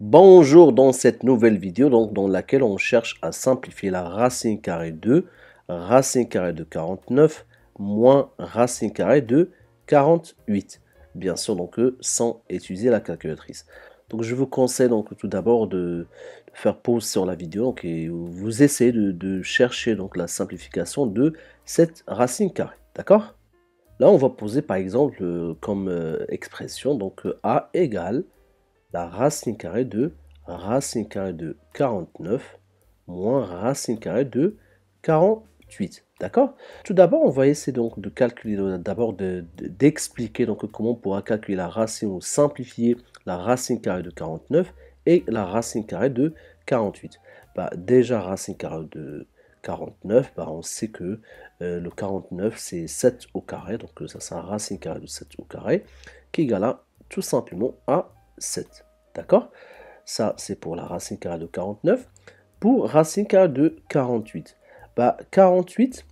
Bonjour, dans cette nouvelle vidéo dans laquelle on cherche à simplifier la racine carrée de racine carrée de 49 moins racine carrée de 48. Bien sûr, sans utiliser la calculatrice. Donc je vous conseille donc tout d'abord de faire pause sur la vidéo et vous essayez de chercher donc la simplification de cette racine carrée. D'accord? Là, on va poser par exemple comme expression a égale la racine carrée de 49 moins racine carrée de 48. D'accord? Tout d'abord, on va essayer donc de calculer, d'expliquer comment on pourra calculer la racine ou simplifier la racine carrée de 49 et la racine carrée de 48. Déjà, racine carrée de 49, on sait que le 49 c'est 7 au carré, donc ça sera racine carrée de 7 au carré, qui égale tout simplement à 7. D'accord? Ça, c'est pour la racine carrée de 49. Pour racine carrée de 48, 48,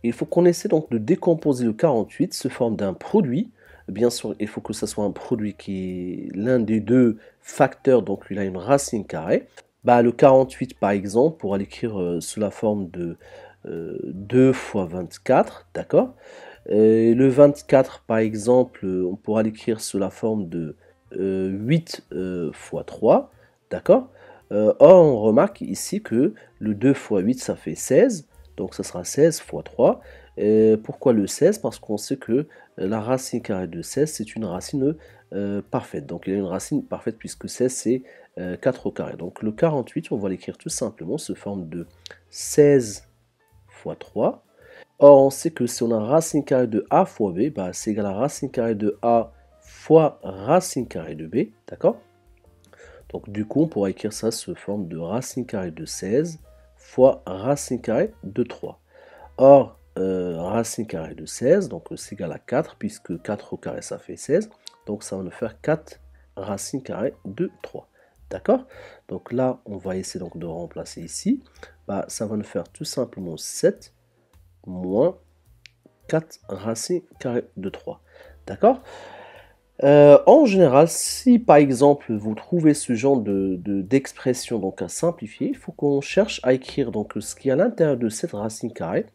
il faut qu'on essaie donc de décomposer le 48 sous forme d'un produit. Bien sûr, il faut que ce soit un produit qui est l'un des deux facteurs, donc il a une racine carrée. Le 48, par exemple, pour l'écrire sous la forme de 2 fois 24, d'accord? Le 24, par exemple, on pourra l'écrire sous la forme de 8 fois 3, d'accord? Or, on remarque ici que le 2 fois 8, ça fait 16, donc ça sera 16 fois 3. Pourquoi le 16? Parce qu'on sait que la racine carrée de 16, c'est une racine parfaite. Donc il y a une racine parfaite puisque 16, c'est 4 au carré. Donc le 48, on va l'écrire tout simplement sous forme de 16 fois 3. Or, on sait que si on a racine carrée de a fois b, c'est égal à racine carrée de a fois racine carrée de b, d'accord? Donc du coup, on pourra écrire ça sous forme de racine carrée de 16 fois racine carrée de 3. Or, racine carrée de 16, donc c'est égal à 4, puisque 4 au carré, ça fait 16. Donc ça va nous faire 4 racine carrée de 3. D'accord? Donc là, on va essayer de remplacer ici. Ça va nous faire tout simplement 7 moins 4 racine carrée de 3. D'accord? En général, si par exemple vous trouvez ce genre d'expression à simplifier, il faut qu'on cherche à écrire ce qui est à l'intérieur de cette racine carrée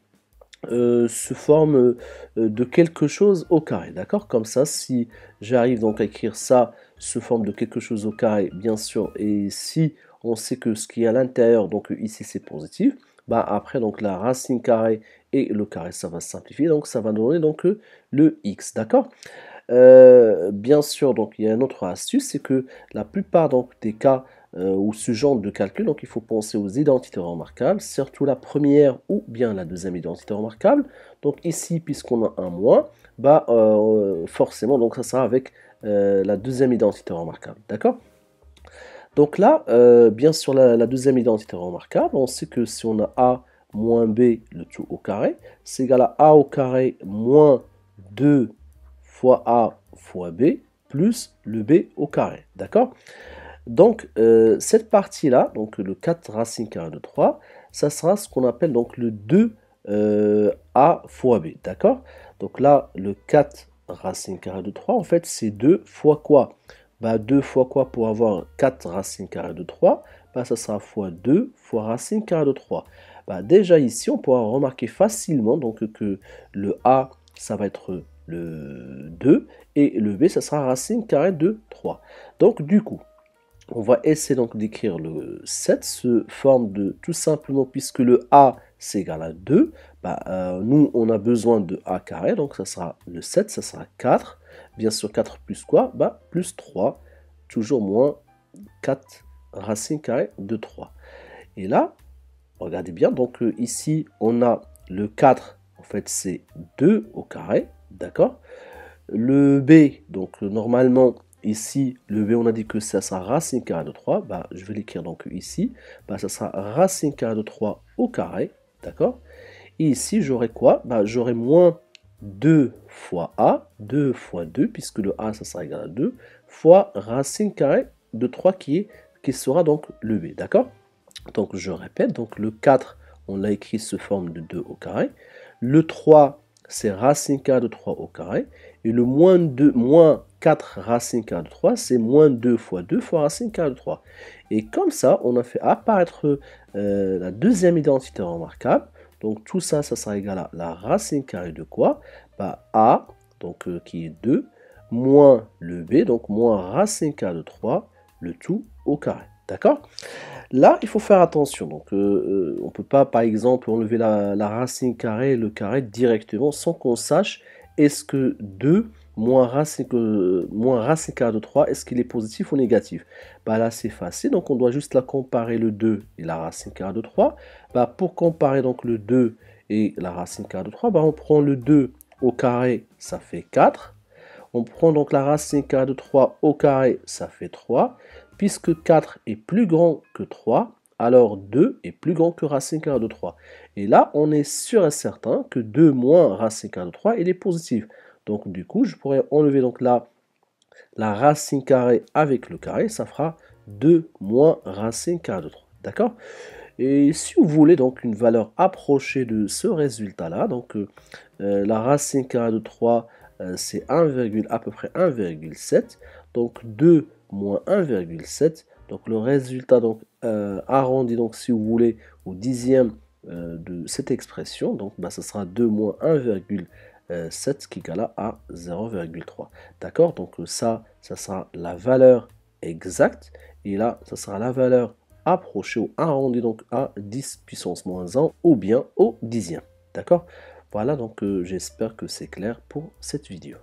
sous forme de quelque chose au carré. D'accord? Comme ça, si j'arrive à écrire ça sous forme de quelque chose au carré, bien sûr, et si on sait que ce qui est à l'intérieur, donc ici c'est positif, après la racine carrée et le carré, ça va se simplifier, donc ça va donner le x. D'accord? Bien sûr, il y a une autre astuce, c'est que la plupart des cas où ce genre de calcul, il faut penser aux identités remarquables, surtout la première ou bien la deuxième identité remarquable. Donc ici, puisqu'on a un moins, forcément, ça sera avec la deuxième identité remarquable. D'accord? Donc là, bien sûr, la deuxième identité remarquable, on sait que si on a a moins b, le tout au carré, c'est égal à a au carré moins 2 fois a fois b plus le b au carré. D'accord? Donc, cette partie-là, le 4 racine carrée de 3, ça sera ce qu'on appelle le 2 a fois b. D'accord? Donc là, le 4 racine carrée de 3, en fait, c'est 2 fois quoi? 2 fois quoi pour avoir 4 racine carrée de 3? Ça sera fois 2 fois racine carrée de 3. Déjà ici, on pourra remarquer facilement que le a, ça va être le 2, et le b, ça sera racine carrée de 3. Donc du coup, on va essayer d'écrire le 7 sous forme de, tout simplement, puisque le a, c'est égal à 2, nous, on a besoin de a carré, donc ça sera le 7, ça sera 4. Bien sûr, 4 plus quoi? Plus 3, toujours moins 4 racine carrée de 3. Et là, regardez bien, ici, on a le 4, en fait, c'est 2 au carré, d'accord? Le b, normalement, ici, le b, on a dit que ça sera racine carrée de 3. Je vais l'écrire ici. Ça sera racine carrée de 3 au carré. D'accord? Et ici, j'aurai quoi? J'aurai moins 2 fois a, 2 fois 2, puisque le a, ça sera égal à 2, fois racine carrée de 3 qui sera le b. D'accord? Donc, je répète. Le 4, on l'a écrit sous forme de 2 au carré. Le 3, c'est racine carrée de 3 au carré. Et le moins 2, moins 4 racine carrée de 3, c'est moins 2 fois 2 fois racine carrée de 3. Et comme ça, on a fait apparaître la deuxième identité remarquable. Donc tout ça, ça sera égal à la racine carrée de quoi? Bah, A, donc qui est 2, moins le B, donc moins racine carrée de 3, le tout au carré. D'accord? Là, il faut faire attention. Donc, on ne peut pas, par exemple, enlever la racine carrée et le carré directement sans qu'on sache est-ce que 2 moins racine carrée de 3, est-ce qu'il est positif ou négatif? Bah là, c'est facile. Donc, on doit juste la comparer le 2 et la racine carrée de 3. Bah, pour comparer donc le 2 et la racine carrée de 3, bah, on prend le 2 au carré, ça fait 4. On prend donc la racine carrée de 3 au carré, ça fait 3. Puisque 4 est plus grand que 3, alors 2 est plus grand que racine carrée de 3. Et là, on est sûr et certain que 2 moins racine carrée de 3, il est positif. Donc du coup, je pourrais enlever donc la racine carrée avec le carré, ça fera 2 moins racine carrée de 3. D'accord? Et si vous voulez donc une valeur approchée de ce résultat-là, donc la racine carrée de 3, c'est à peu près 1,7. Donc 2 moins 1,7. Donc le résultat donc, arrondi, donc, si vous voulez, au dixième de cette expression, donc bah, ça sera 2 moins 1,7 qui égale à 0,3. D'accord? Donc ça sera la valeur exacte. Et là, ça sera la valeur approché ou arrondi donc à 10 puissance moins 1 ou bien au dixième. D'accord? Voilà, donc j'espère que c'est clair pour cette vidéo.